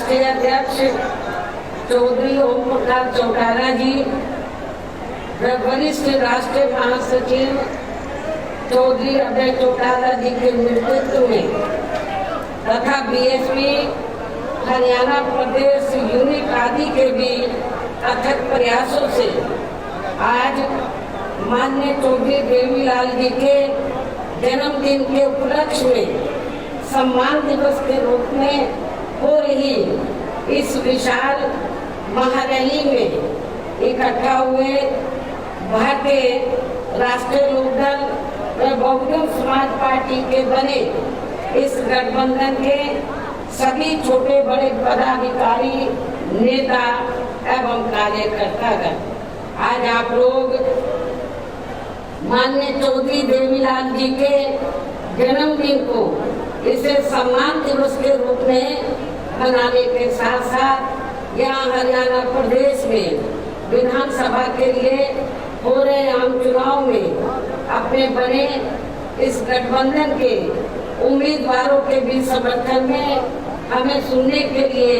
राष्ट्रीय अध्यक्ष चौधरी ओम प्रकाश चौटाला जी, वरिष्ठ राष्ट्रीय महासचिव चौधरी अभय चौटाला जी के नेतृत्व में तथा बीएसपी हरियाणा प्रदेश यूनिट आदि के भी अथक प्रयासों से आज माननीय चौधरी देवीलाल जी के जन्मदिन के उपलक्ष्य में सम्मान दिवस के रूप में हो रही इस विशाल महारैली में इकट्ठा हुए भारतीय राष्ट्रीय लोकदल व बहुजन समाज पार्टी के बने इस गठबंधन के सभी छोटे बड़े पदाधिकारी, नेता एवं कार्यकर्तागण, आज आप लोग माननीय चौधरी देवीलाल जी के जन्मदिन को इसे सम्मान दिवस के रूप में मनाने के साथ साथ यहाँ हरियाणा प्रदेश में विधानसभा के लिए हो रहे आम चुनाव में अपने बने इस गठबंधन के उम्मीदवारों के भी समर्थन में हमें सुनने के लिए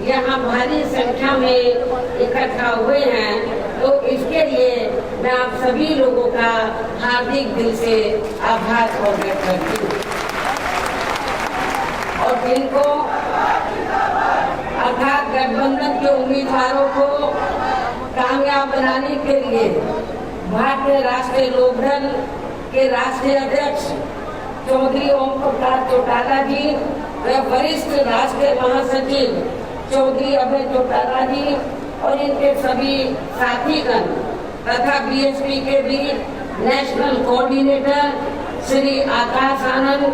यहाँ भारी संख्या में इकट्ठा हुए हैं, तो इसके लिए मैं आप सभी लोगों का हार्दिक दिल से आभार प्रकट करती हूँ और जिनको अर्थात गठबंधन के उम्मीदवारों को कामयाब बनाने के लिए भारतीय राष्ट्रीय लोकदल के राष्ट्रीय अध्यक्ष चौधरी ओम प्रकाश चौटाला जी व वरिष्ठ राष्ट्रीय महासचिव चौधरी अभय चौटाला जी और इनके सभी साथीगण तथा बीएसपी के भी नेशनल कोऑर्डिनेटर श्री आकाश आनंद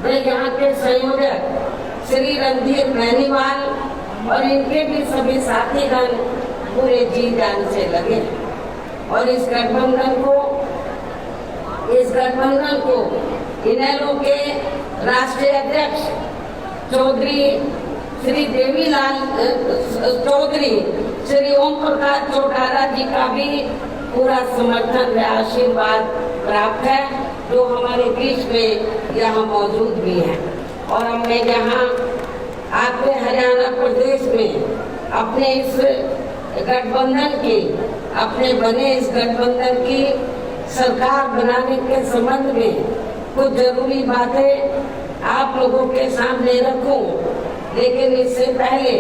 व यहाँ के संयोजक श्री रणधीर मैनीवाल और इनके भी सभी साथीगण पूरे जी जान से लगे और इस गठबंधन को इनेलो के राष्ट्रीय अध्यक्ष चौधरी श्री देवीलाल चौधरी श्री ओम प्रकाश चौटाला जी का भी पूरा समर्थन व आशीर्वाद प्राप्त है, जो हमारे बीच में यहाँ मौजूद भी हैं और हमने यहाँ आपके हरियाणा प्रदेश में अपने इस गठबंधन की अपने बने इस गठबंधन की सरकार बनाने के संबंध में कुछ जरूरी बातें आप लोगों के सामने रखूं, लेकिन इससे पहले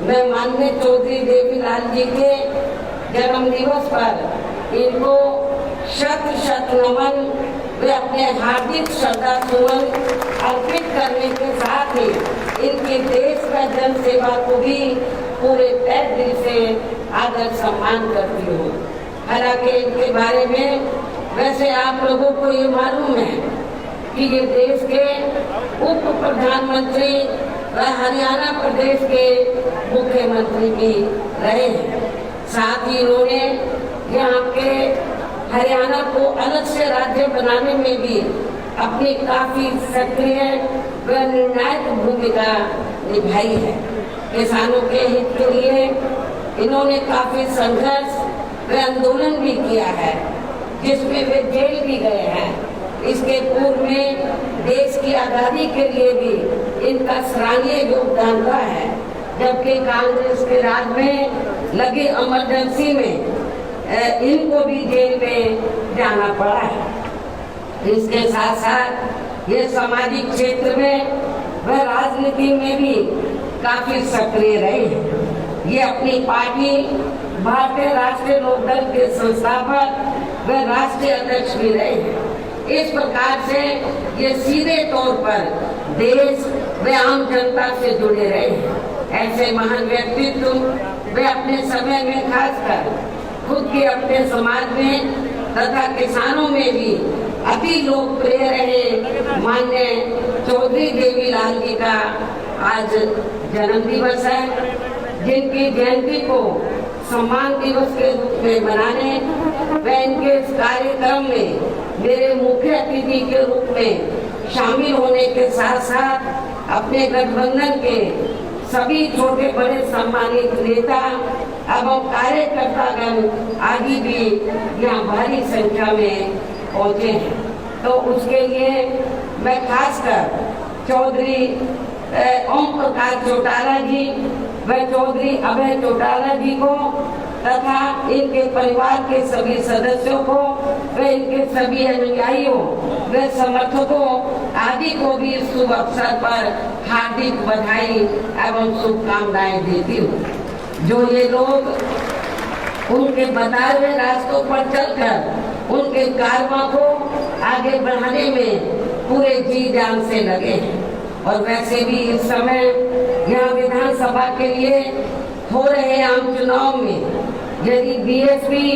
मैं माननीय चौधरी देवीलाल जी के जन्म दिवस पर इनको शत शत नमन वे अपने हार्दिक श्रद्धा सुमन अर्पित करने के साथ ही इनकी देश व जन सेवा को भी पूरे तहे दिल से आदर सम्मान करती हूँ। हालांकि इनके बारे में वैसे आप लोगों को ये मालूम है कि ये देश के उप प्रधानमंत्री व हरियाणा प्रदेश के मुख्यमंत्री भी रहे हैं। साथ ही इन्होंने यहाँ के हरियाणा को अलग से राज्य बनाने में भी अपनी काफी सक्रिय व निर्णायक भूमिका निभाई है। किसानों के हित के लिए इन्होंने काफी संघर्ष व आंदोलन भी किया है, जिसमें वे जेल भी गए हैं। इसके पूर्व में देश की आजादी के लिए भी इनका सराहनीय योगदान रहा है, जबकि कांग्रेस के राज में लगी इमरजेंसी में इनको भी जेल में जाना पड़ा है। इसके साथ साथ ये सामाजिक क्षेत्र में व राजनीति में भी काफी सक्रिय रहे हैं। ये अपनी पार्टी भारतीय राष्ट्रीय लोकदल के संस्थापक व राष्ट्रीय अध्यक्ष भी रहे हैं। इस प्रकार से ये सीधे तौर पर देश व आम जनता से जुड़े रहे हैं। ऐसे महान व्यक्तित्व वे अपने समय में खासकर खुद के अपने समाज में तथा किसानों में भी अति लोकप्रिय रहे माननीय चौधरी देवीलाल जी का आज जन्म दिवस है, जिनकी जयंती को सम्मान दिवस के रूप में मनाने व इनके इस कार्यक्रम में मेरे मुख्य अतिथि के रूप में शामिल होने के साथ साथ अपने गठबंधन के सभी छोटे बड़े सम्मानित नेता एवं कार्यकर्तागण आदि भी यहाँ भारी संख्या में पहुँचे हैं। तो उसके लिए मैं खासकर चौधरी ओम प्रकाश चौटाला जी व चौधरी अभय चौटाला जी को तथा इनके परिवार के सभी सदस्यों को व इनके सभी अनुयायियों व समर्थकों आदि को भी इस शुभ अवसर पर हार्दिक बधाई एवं शुभकामनाएं देती हूँ। जो ये लोग उनके बताए हुए रास्तों पर चलकर उनके कारवां को आगे बढ़ाने में पूरे जी जान से लगे हैं। और वैसे भी इस समय यहाँ विधानसभा के लिए हो रहे आम चुनाव में यदि बीएसपी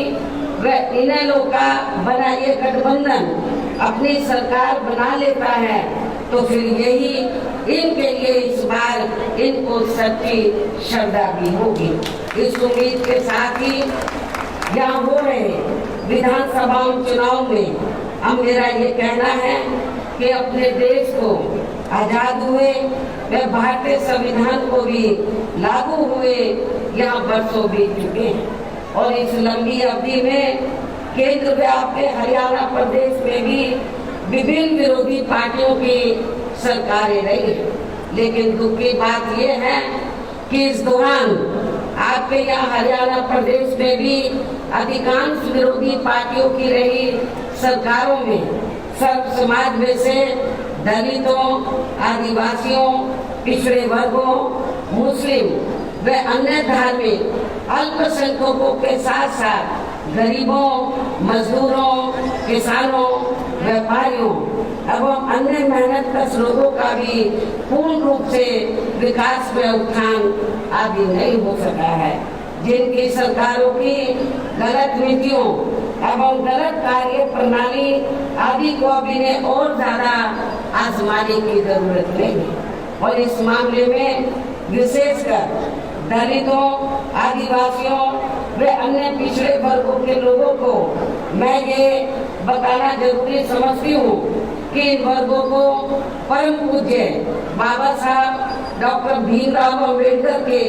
व इनेलो का बना ये गठबंधन अपनी सरकार बना लेता है तो फिर यही इनके लिए इस बार इनको सच्ची श्रद्धा भी होगी। इस उम्मीद के साथ ही यहाँ हो रहे विधानसभा चुनाव में अब मेरा ये कहना है कि अपने देश को आजाद हुए व भारतीय संविधान को भी लागू हुए यहाँ वर्षों बीत चुके हैं और इस लंबी अवधि में केंद्र में आपके हरियाणा प्रदेश में भी विभिन्न विरोधी पार्टियों की सरकारें रही हैं। लेकिन दुख की बात यह है कि इस दौरान आपके यहाँ हरियाणा प्रदेश में भी अधिकांश विरोधी पार्टियों की रही सरकारों में सर्व समाज में से दलितों, आदिवासियों, पिछड़े वर्गों, मुस्लिम व अन्य धार्मिक अल्पसंख्यकों के साथ साथ गरीबों, मजदूरों, किसानों, व्यापारियों एवं अन्य मेहनतकश लोगों का भी पूर्ण रूप से विकास व उत्थान आदि नहीं हो सका है। जिनकी सरकारों की गलत नीतियों एवं गलत कार्य प्रणाली आदि को अभी ने और ज्यादा आजमाने की जरूरत नहीं है। और इस मामले में विशेषकर दलितों, आदिवासियों व अन्य पिछड़े वर्गों के लोगों को मैं ये बताना जरूरी समझती हूँ कि इन वर्गों को परम पूज्य बाबा साहब डॉक्टर भीमराव अम्बेडकर के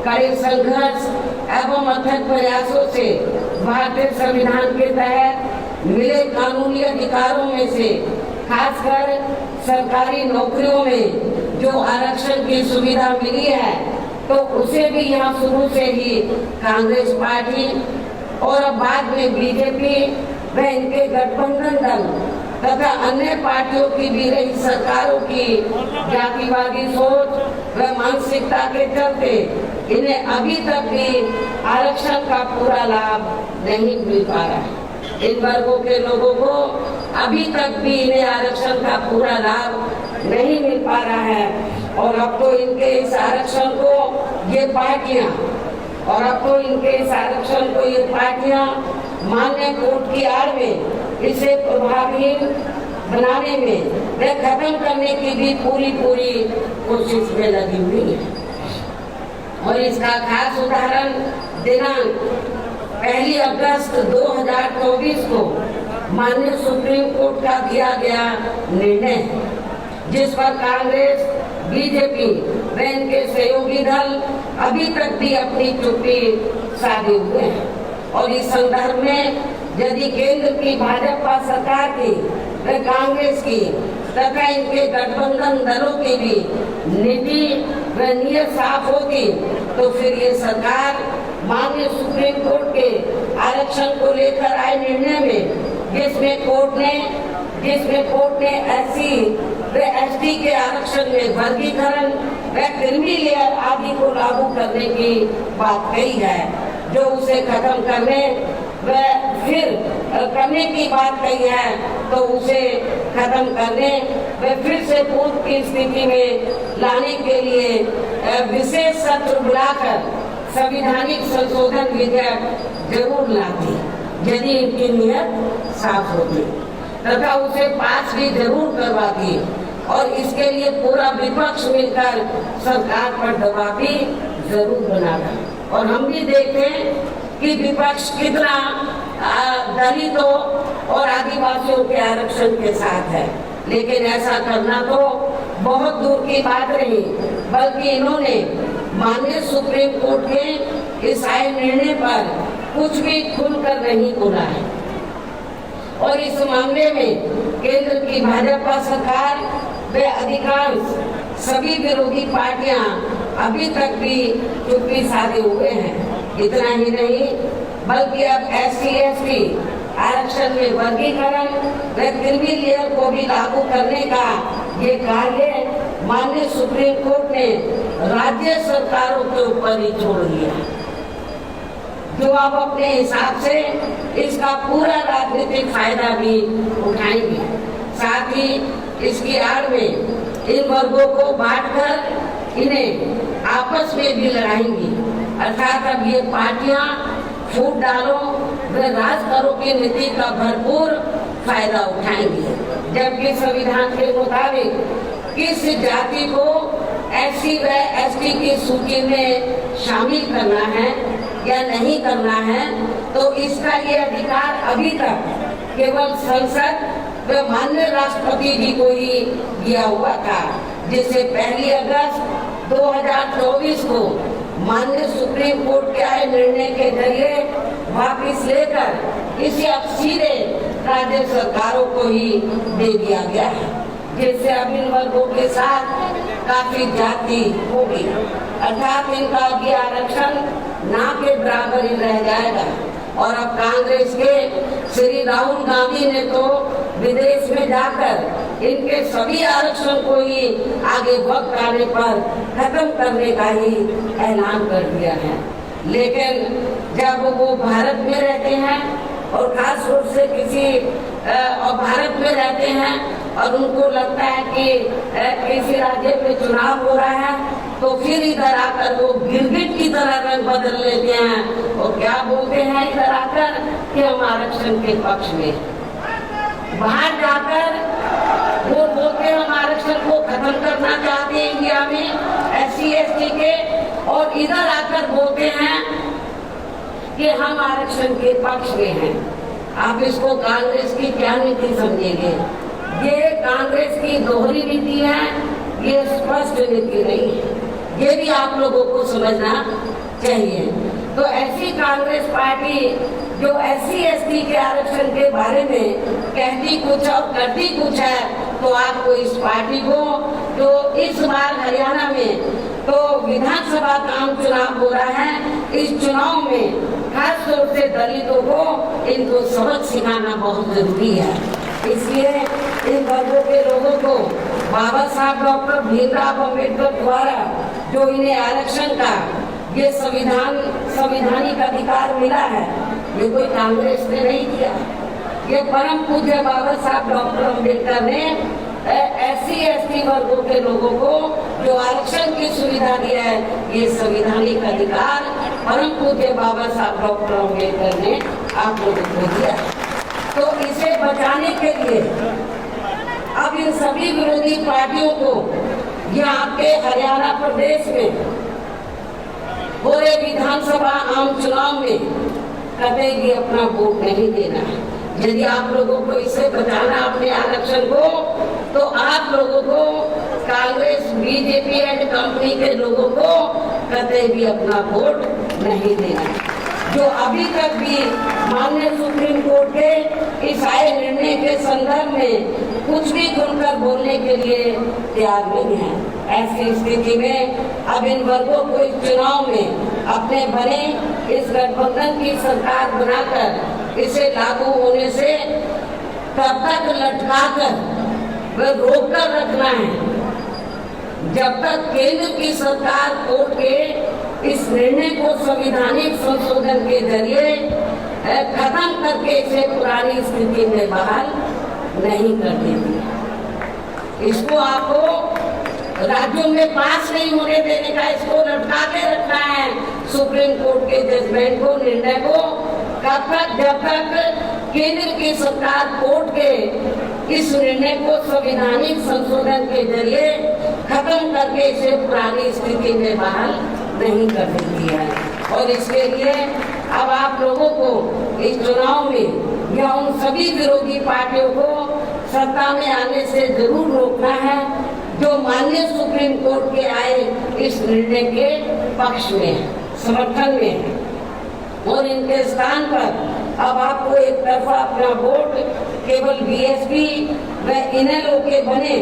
कड़े संघर्ष एवं अथक प्रयासों से भारतीय संविधान के तहत मिले कानूनी अधिकारों में से खासकर सरकारी नौकरियों में जो आरक्षण की सुविधा मिली है तो उसे भी यहाँ शुरू से ही कांग्रेस पार्टी और अब बाद में बीजेपी व इनके गठबंधन दल तथा अन्य पार्टियों की भी रही सरकारों की जातिवादी सोच व मानसिकता के चलते इन्हें अभी तक भी आरक्षण का पूरा लाभ नहीं मिल पा रहा है। इन वर्गों के लोगों को अभी तक भी इन्हें आरक्षण का पूरा लाभ नहीं मिल पा रहा है और अब तो इनके इस आरक्षण को ये पार्टियां मान्य कोर्ट की आड़ में इसे प्रभावी बनाने में व खत्म करने की भी पूरी कोशिश में लगी हुई है। और इसका खास उदाहरण दिनांक 1 अगस्त 2024 को माननीय सुप्रीम कोर्ट का दिया गया निर्णय है, जिस पर कांग्रेस, बीजेपी व इनके सहयोगी दल अभी तक भी अपनी चुप्पी साधे हुए हैं। और इस संदर्भ में यदि केंद्र की भाजपा सरकार की व कांग्रेस की तथा इनके गठबंधन दलों की भी नीति व नीयत साफ होती तो फिर ये सरकार माननीय सुप्रीम कोर्ट के आरक्षण को लेकर आए निर्णय में जिसमें कोर्ट ने एससी व एसटी के आरक्षण में वर्गीकरण व क्रीमी लेयर आदि को लागू करने की बात कही है, जो उसे खत्म करने व फिर करने की बात कही है तो उसे खत्म करने व फिर से पूर्व की स्थिति में लाने के लिए विशेष सत्र बुलाकर संवैधानिक संशोधन विधेयक जरूर लाती यदि इनकी नियत साफ होती तथा उसे पास भी जरूर करवाती और इसके लिए पूरा विपक्ष मिलकर सरकार पर दबाव भी जरूर बनाता। और हम भी देखते हैं कि विपक्ष कितना दलितों और आदिवासियों के आरक्षण के साथ है, लेकिन ऐसा करना तो बहुत दूर की बात नहीं, बल्कि इन्होंने माननीय सुप्रीम कोर्ट के इस आए निर्णय पर कुछ भी खुलकर नहीं बोला है। और इस मामले में केंद्र की भाजपा सरकार व अधिकांश सभी विरोधी पार्टियां अभी तक भी चुप्पी साधे हुए हैं। इतना ही नहीं बल्कि अब SC/ST आरक्षण में वर्गीकरण व क्रिमिलेयर को भी लागू करने का ये कार्य माननीय सुप्रीम कोर्ट ने राज्य सरकारों के ऊपर ही छोड़ दिया, जो अब अपने हिसाब से इसका पूरा राजनीतिक फायदा भी उठाएंगे। साथ ही इसकी आड़ में इन वर्गों को बांटकर इन्हें आपस में भी लड़ाएंगी। अर्थात अब ये पार्टियां फूट डालो व राज करो की नीति का भरपूर फायदा उठाएंगी, जबकि संविधान के मुताबिक किस जाति को SC व ST की सूची में शामिल करना है या नहीं करना है, तो इसका ये अधिकार अभी तक केवल संसद व माननीय राष्ट्रपति जी को ही दिया हुआ था, जिसे 1 अगस्त 2024 को माननीय सुप्रीम कोर्ट के आए निर्णय के जरिए वापिस लेकर इसे अब सीधे राज्य सरकारों को ही दे दिया गया है, जिससे अब इन वर्गों के साथ काफी जाति होगी। अर्थात इनका अब ये आरक्षण ना के बराबर ही रह जाएगा। और अब कांग्रेस के श्री राहुल गांधी ने तो विदेश में जाकर इनके सभी आरक्षण को ही आगे वक्त आने पर खत्म करने का ही ऐलान कर दिया है। लेकिन जब वो भारत में रहते हैं और खास रूप से भारत में रहते हैं और उनको लगता है कि किसी राज्य में चुनाव हो रहा है, तो फिर इधर आकर वो गिरगिट की तरह रंग बदल लेते हैं और क्या बोलते हैं इधर आकर कि हम आरक्षण के पक्ष में। बाहर जाकर वो बोलते हैं हम आरक्षण को खत्म करना चाहते हैं इंडिया में SC/ST के, और इधर आकर बोलते हैं कि हम आरक्षण के पक्ष में हैं। आप इसको कांग्रेस की क्या नीति समझेंगे? ये कांग्रेस की दोहरी नीति है, ये स्पष्ट नीति नहीं है। ये भी आप लोगों को समझना चाहिए। तो ऐसी कांग्रेस पार्टी जो SC/ST के आरक्षण के बारे में कहती कुछ और करती कुछ है, तो आपको इस पार्टी को जो इस बार हरियाणा में तो विधानसभा का आम चुनाव हो रहा है, इस चुनाव में खास तौर से दलितों को इनको सबक सिखाना बहुत जरूरी है। इसलिए इन वर्गों के लोगों को बाबा साहब डॉक्टर भीमराव अम्बेडकर द्वारा जो इन्हें आरक्षण का ये संवैधानिक अधिकार मिला है, ये कोई कांग्रेस ने नहीं दिया। ये परम पूज्य बाबा साहब डॉक्टर अम्बेडकर ने SC/ST वर्गों के लोगों को जो आरक्षण की सुविधा दिया है, ये संवैधानिक अधिकार परम पूज्य बाबा साहब डॉक्टर अम्बेडकर ने आप लोगों को दिया। तो इसे बचाने के लिए अब इन सभी विरोधी पार्टियों को यहाँ के हरियाणा प्रदेश में हो रहे विधानसभा आम चुनाव में कभी भी अपना वोट नहीं देना है। यदि आप लोगों को इसे बचाना अपने आरक्षण को, तो आप लोगों को कांग्रेस BJP एंड कंपनी के लोगों को कभी भी अपना वोट नहीं देना। जो अभी तक भी माननीय सुप्रीम कोर्ट के इस आए निर्णय के संदर्भ में कुछ भी खुलकर बोलने के लिए तैयार नहीं है, ऐसी स्थिति में अब इन वर्गों को इस चुनाव में अपने बने इस गठबंधन की सरकार बनाकर इसे लागू होने से तब तक लटकाकर व रोक कर रखना है जब तक केंद्र की सरकार कोर्ट के इस निर्णय को संवैधानिक संशोधन के जरिए खत्म करके इसे पुरानी स्थिति में बहाल नहीं कर देती। इसको आपको राज्यों में पास नहीं होने देने का, इसको लटका के रखना है सुप्रीम कोर्ट के जजमेंट को, निर्णय को, कब तक जब तक केंद्र की सरकार कोर्ट के इस निर्णय को संवैधानिक संशोधन के जरिए खत्म करके इसे पुरानी स्थिति में बहाल नहीं कर देती है। और इसके लिए अब आप लोगों को इस चुनाव में या उन सभी विरोधी पार्टियों को सत्ता में आने से जरूर रोकना है जो माननीय सुप्रीम कोर्ट के आए इस निर्णय के पक्ष में, समर्थन में, और इनके स्थान पर अब आपको एक तरफा अपना वोट केवल BSP व इनेलो के बने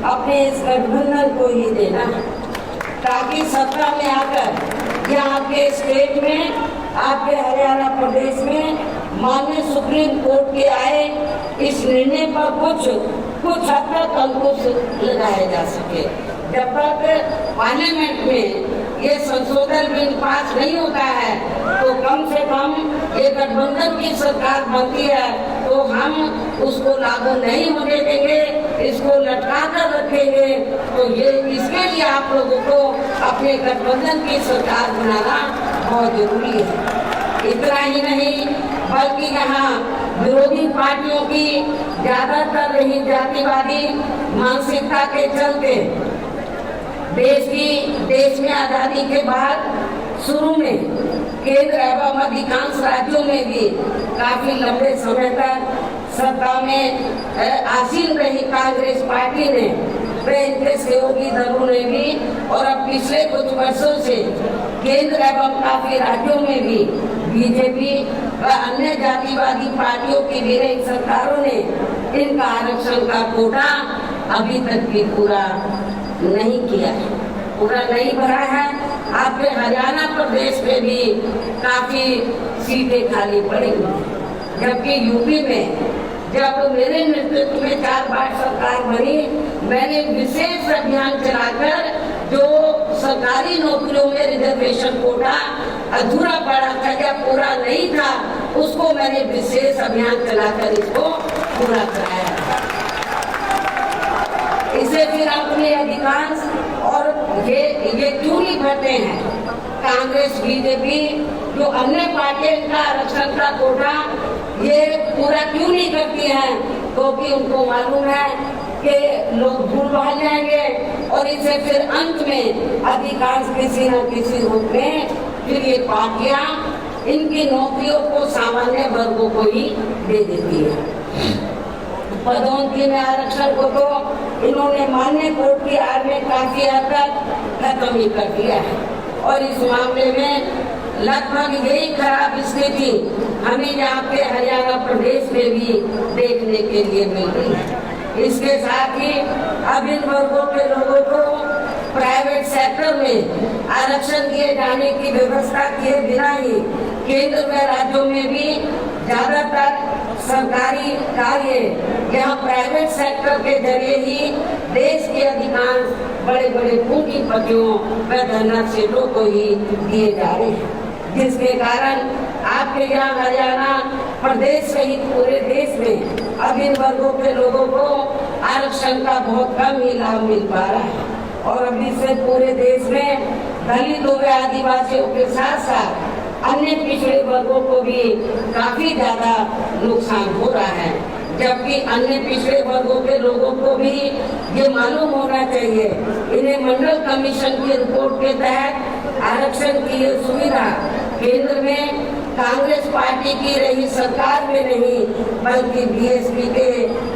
अपने इस गठबंधन को ही देना, ताकि सत्ता में आकर या आपके स्टेट में, आपके हरियाणा प्रदेश में माननीय सुप्रीम कोर्ट के आए इस निर्णय पर कुछ हद तक अंकुश लगाया जा सके। जब तक पार्लियामेंट में ये संशोधन बिल पास नहीं होता है तो कम से कम ये गठबंधन की सरकार बनती है तो हम उसको लागू नहीं होने देंगे, इसको लटका कर रखेंगे। तो ये इसके लिए आप लोगों को अपने गठबंधन की सरकार बनाना बहुत जरूरी है। इतना ही नहीं बल्कि यहाँ विरोधी पार्टियों की ज्यादातर रही जातिवादी मानसिकता के चलते देश में आजादी के बाद शुरू में केंद्र एवं अधिकांश राज्यों में भी काफी लंबे समय तक सत्ता में आसीन रही कांग्रेस पार्टी ने व इनके सहयोगी दलों ने भी और अब पिछले कुछ वर्षों से केंद्र एवं काफी राज्यों में भी बीजेपी व अन्य जातिवादी पार्टियों की भी रही सरकारों ने इनका आरक्षण का कोटा अभी तक भी पूरा नहीं किया है, पूरा नहीं भरा है। आपके हरियाणा प्रदेश में भी काफी सीटें खाली पड़ी, जबकि यूपी में जब मेरे नेतृत्व में 4 बार सरकार बनी, मैंने विशेष अभियान चलाकर जो सरकारी नौकरियों में रिजर्वेशन कोटा अधूरा पड़ा था या पूरा नहीं था, उसको मैंने विशेष अभियान चलाकर इसको पूरा कराया। इसे फिर अपने अधिकांश और ये क्यों नहीं भरते हैं कांग्रेस बीजेपी जो अन्य पार्टियां का आरक्षण का कोटा ये पूरा क्यों नहीं करती हैं? क्योंकि उनको मालूम है कि लोग भूल भाल जाएंगे और इसे फिर अंत में अधिकांश किसी न किसी रूप में फिर ये पार्टियां इनकी नौकरियों को सामान्य वर्गों को ही दे देती है। पदोन्नति में आरक्षण को तो इन्होंने माननीय कोर्ट की आड़ में काफी हद तक खत्म ही कर दिया है और इस मामले में लगभग यही खराब स्थिति हमें यहाँ के हरियाणा प्रदेश में भी देखने के लिए मिल रही है। इसके साथ ही अब इन वर्गों के लोगों को प्राइवेट सेक्टर में आरक्षण दिए जाने की व्यवस्था किए बिना ही केंद्र व राज्यों में भी ज्यादातर सरकारी कार्य यहाँ प्राइवेट सेक्टर के जरिए ही देश के अधिकांश बड़े बड़े पूंजीपतियों व धनराशियों को ही दिए जा रहे हैं, जिसके कारण आपके यहाँ हरियाणा प्रदेश सहित पूरे देश में अब इन वर्गों के लोगों को आरक्षण का बहुत कम ही लाभ मिल पा रहा है और अभी से पूरे देश में दलितों व आदिवासियों के साथ साथ अन्य पिछड़े वर्गों को भी काफी ज्यादा नुकसान हो रहा है, जबकि अन्य पिछड़े वर्गों के लोगों को भी ये मालूम होना चाहिए इन्हें मंडल कमीशन की रिपोर्ट के तहत आरक्षण की ये सुविधा केंद्र में कांग्रेस पार्टी की रही सरकार में नहीं बल्कि बीएसपी के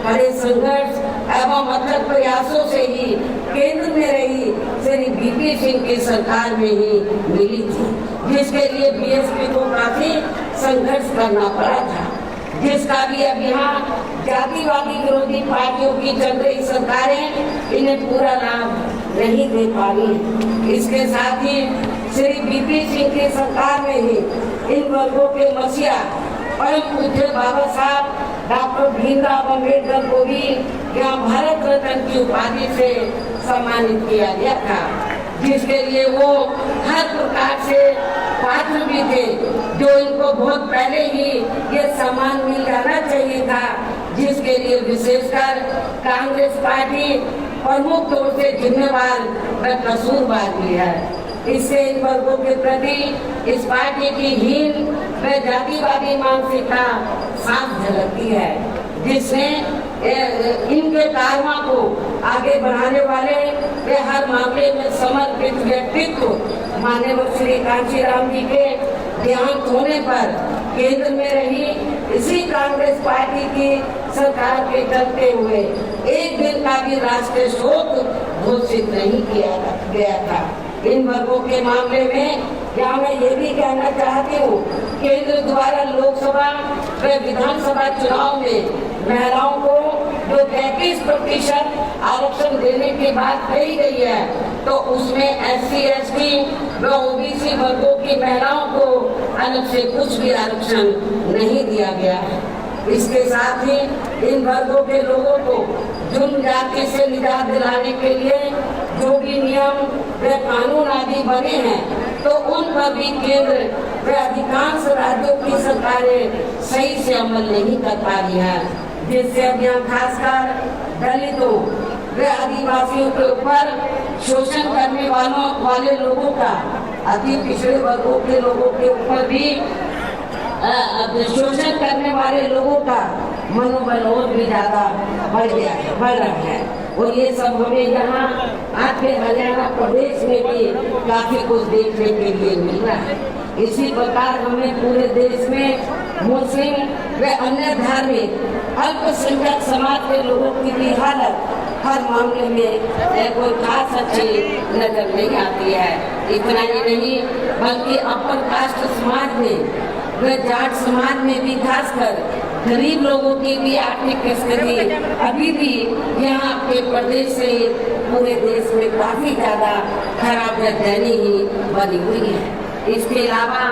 कड़े संघर्ष एवं अथक प्रयासों से ही केंद्र में रही श्री बीपी सिंह की सरकार में ही मिली थी, जिसके लिए बीएसपी को काफी संघर्ष करना पड़ा था, जिसका भी अब यहाँ जातिवादी विरोधी पार्टियों की चल रही सरकारें इन्हें पूरा लाभ नहीं दे पा रही। इसके साथ ही श्री बीपी सिंह की सरकार में ही इन वर्गों के मसीहा परम पूज्य बाबा साहब डॉक्टर भीमराव अम्बेडकर को भी यहाँ भारत रत्न की उपाधि से सम्मानित किया गया था, जिसके लिए वो हर प्रकार से पात्र भी थे, जो इनको बहुत पहले ही ये सम्मान मिल जाना चाहिए था, जिसके लिए विशेषकर कांग्रेस पार्टी प्रमुख तौर से जिम्मेवार व कसूरवार भी है। इससे इन वर्गों के प्रति इस पार्टी की हीन व जातिवादी मानसिकता साफ झलकती है, जिसने इनके कारवां को आगे बढ़ाने वाले वे हर मामले में समर्पित व्यक्तित्व माननीय श्री कांशीराम जी के देहांत होने पर केंद्र में रही इसी कांग्रेस पार्टी की सरकार के चलते हुए एक दिन का भी राष्ट्रीय शोक घोषित नहीं किया गया था। इन वर्गों के मामले में यहाँ मैं ये भी कहना चाहती हूँ, केंद्र द्वारा लोकसभा व विधानसभा चुनाव में महिलाओं को जो 33% आरक्षण देने की बात कही गई है, तो उसमें SC ST व OBC वर्गों की महिलाओं को अलग से कुछ भी आरक्षण नहीं दिया गया है। इसके साथ ही इन वर्गों के लोगों को जुर्म जाति से निजात दिलाने के लिए जो भी नियम व कानून आदि बने हैं, तो उन पर भी केंद्र व अधिकांश राज्यों की सरकारें सही से अमल नहीं कर पा रही है, जिससे अब यहाँ खासकर दलितों व आदिवासियों के ऊपर शोषण करने वाले लोगों का, अति पिछड़े वर्गों के लोगों के ऊपर भी शोषण करने वाले लोगों का मनोबल और भी ज्यादा बढ़ रहा है। और ये सब हमें यहाँ आपके हरियाणा प्रदेश में भी काफी कुछ देखने के लिए मिल रहा है। इसी प्रकार हमें पूरे देश में मुस्लिम व अन्य धार्मिक अल्पसंख्यक समाज के लोगों की भी हालत हर मामले में कोई खास अच्छी नजर नहीं आती है। इतना ही नहीं बल्कि अपर कास्ट समाज में व जाट समाज में भी खासकर गरीब लोगों की भी आर्थिक स्थिति अभी भी यहाँ के प्रदेश से पूरे देश में काफी ज्यादा खराब व दयनीय बनी हुई है। इसके अलावा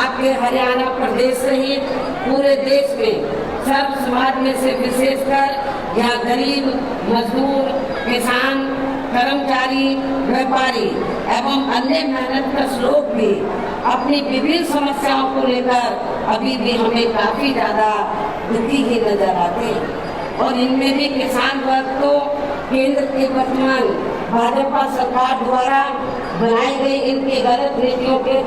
आपके हरियाणा प्रदेश सहित पूरे देश में सब समाज में से विशेषकर यहाँ गरीब, मजदूर, किसान, कर्मचारी, व्यापारी एवं अन्य मेहनतकश लोग भी अपनी विभिन्न समस्याओं को लेकर अभी भी हमें काफी ज्यादा दुखी ही नजर आते हैं। और इनमें भी किसान वर्ग तो केंद्र की वर्तमान भाजपा सरकार द्वारा बनाई गई इनकी गलत नीतियों के